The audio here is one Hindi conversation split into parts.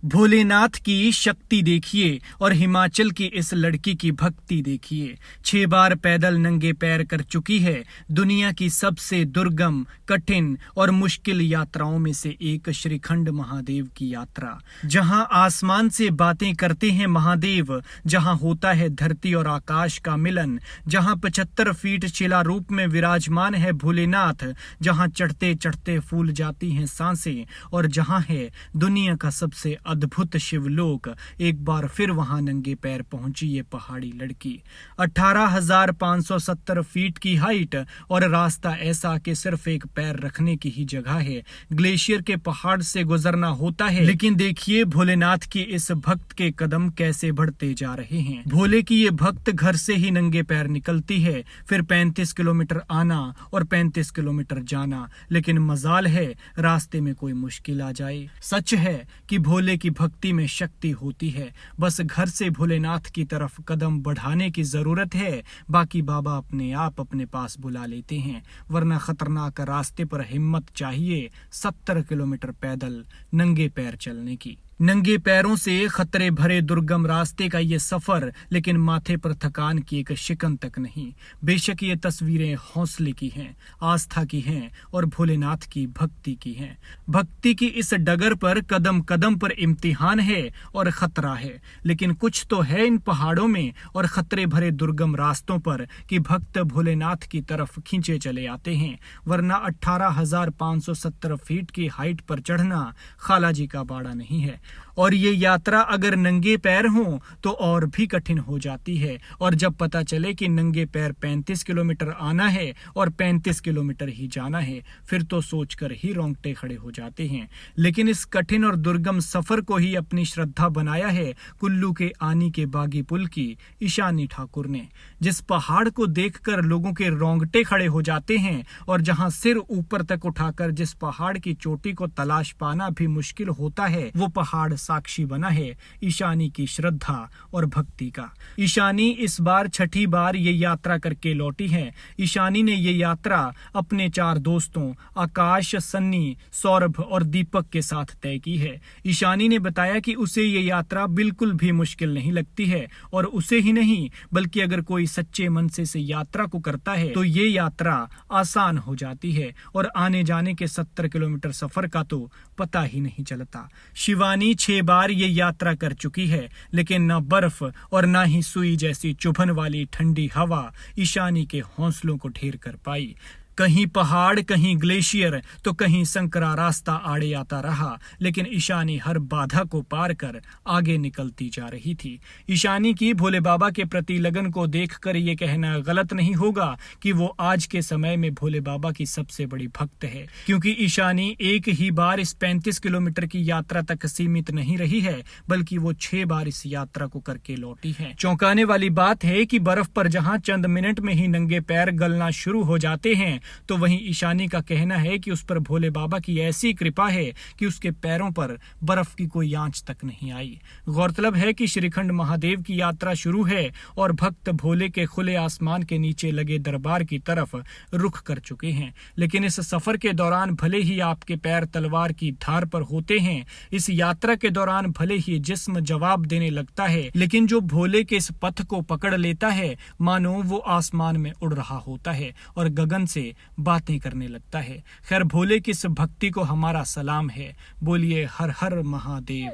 भोलेनाथ की शक्ति देखिए और हिमाचल की इस लड़की की भक्ति देखिए। 6 बार पैदल नंगे पैर कर चुकी है दुनिया की सबसे दुर्गम, कठिन और मुश्किल यात्राओं में से एक श्रीखंड महादेव की यात्रा। जहां आसमान से बातें करते हैं महादेव, जहां होता है धरती और आकाश का मिलन, जहां 75 फीट शिला रूप में विराजमान है भोलेनाथ, जहां चढ़ते चढ़ते फूल जाती हैं सांसें, और जहां है दुनिया का सबसे अद्भुत शिवलोक। एक बार फिर वहां नंगे पैर पहुंची ये पहाड़ी लड़की। 18,570 फीट की हाइट और रास्ता ऐसा कि सिर्फ एक पैर रखने की ही जगह है। ग्लेशियर के पहाड़ से गुजरना होता है, लेकिन देखिए भोलेनाथ की इस भक्त के कदम कैसे बढ़ते जा रहे हैं। भोले की ये भक्त घर से ही नंगे पैर निकलती है, फिर 35 किलोमीटर आना और 35 किलोमीटर जाना, लेकिन मजाल है रास्ते में कोई मुश्किल आ जाए। सच है कि भोले की भक्ति में शक्ति होती है, बस घर से भोलेनाथ की तरफ कदम बढ़ाने की जरूरत है। बाकी बाबा अपने आप अपने पास बुला लेते हैं, वरना खतरनाक रास्ते पर हिम्मत चाहिए 70 किलोमीटर पैदल नंगे पैर चलने की। नंगे पैरों से खतरे भरे दुर्गम रास्ते का ये सफर, लेकिन माथे पर थकान की एक शिकन तक नहीं। बेशक ये तस्वीरें हौसले की हैं, आस्था की हैं और भोलेनाथ की भक्ति की हैं। भक्ति की इस डगर पर कदम कदम पर इम्तिहान है और खतरा है, लेकिन कुछ तो है इन पहाड़ों में और खतरे भरे दुर्गम रास्तों पर कि भक्त भोलेनाथ की तरफ खींचे चले आते हैं, वरना 18,570 फीट की हाइट पर चढ़ना खालाजी का बाड़ा नहीं है। और ये यात्रा अगर नंगे पैर हो तो और भी कठिन हो जाती है, और जब पता चले कि नंगे पैर 35 किलोमीटर आना है और 35 किलोमीटर ही जाना है, फिर तो सोचकर ही रोंगटे खड़े हो जाते हैं। लेकिन इस कठिन और दुर्गम सफर को ही अपनी श्रद्धा बनाया है कुल्लू के आनी के बागी पुल की ईशानी ठाकुर ने, जिस पहाड़ को देखकर लोगों के रोंगटे खड़े हो जाते हैं और जहां सिर ऊपर तक उठाकर जिस पहाड़ की चोटी को तलाश पाना भी मुश्किल होता है, वो पहाड़ साक्षी बना है ईशानी की श्रद्धा और भक्ति का। ईशानी इस बार 6ठी बार ये यात्रा करके लौटी है। ईशानी ने ये यात्रा अपने 4 दोस्तों आकाश, सन्नी, सौरभ और दीपक के साथ तय की है। ईशानी ने बताया कि उसे ये यात्रा बिल्कुल भी मुश्किल नहीं लगती है, और उसे ही नहीं बल्कि अगर कोई सच्चे मन से इस यात्रा को करता है तो ये यात्रा आसान हो जाती है और आने जाने के 70 किलोमीटर सफर का तो पता ही नहीं चलता। शिवानी 6 बार ये यात्रा कर चुकी है, लेकिन न बर्फ और न ही सुई जैसी चुभन वाली ठंडी हवा ईशानी के हौसलों को ढेर कर पाई। कहीं पहाड़, कहीं ग्लेशियर तो कहीं संकरा रास्ता आड़े आता रहा, लेकिन ईशानी हर बाधा को पार कर आगे निकलती जा रही थी। ईशानी की भोले बाबा के प्रति लगन को देखकर ये कहना गलत नहीं होगा कि वो आज के समय में भोले बाबा की सबसे बड़ी भक्त है, क्योंकि ईशानी एक ही बार इस 35 किलोमीटर की यात्रा तक सीमित नहीं रही है, बल्कि वो 6 बार इस यात्रा को करके लौटी है। चौंकाने वाली बात है कि बर्फ पर जहां चंद मिनट में ही नंगे पैर गलना शुरू हो जाते हैं, तो वहीं ईशानी का कहना है कि उस पर भोले बाबा की ऐसी कृपा है कि उसके पैरों पर बर्फ की कोई आंच तक नहीं आई। गौरतलब है कि श्रीखंड महादेव की यात्रा शुरू है और भक्त भोले के खुले आसमान के नीचे लगे दरबार की तरफ रुख कर चुके हैं, लेकिन इस सफर के दौरान भले ही आपके पैर तलवार की धार पर होते हैं, इस यात्रा के दौरान भले ही जिस्म जवाब देने लगता है, लेकिन जो भोले के इस पथ को पकड़ लेता है मानो वो आसमान में उड़ रहा होता है और गगन से बातें करने लगता है। खैर, भोले की इस भक्ति को हमारा सलाम है। बोलिए हर हर महादेव।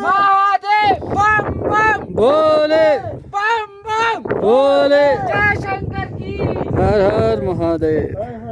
महादेव बम बम बोले बम बम बोले जय शंकर की। हर हर महादेव।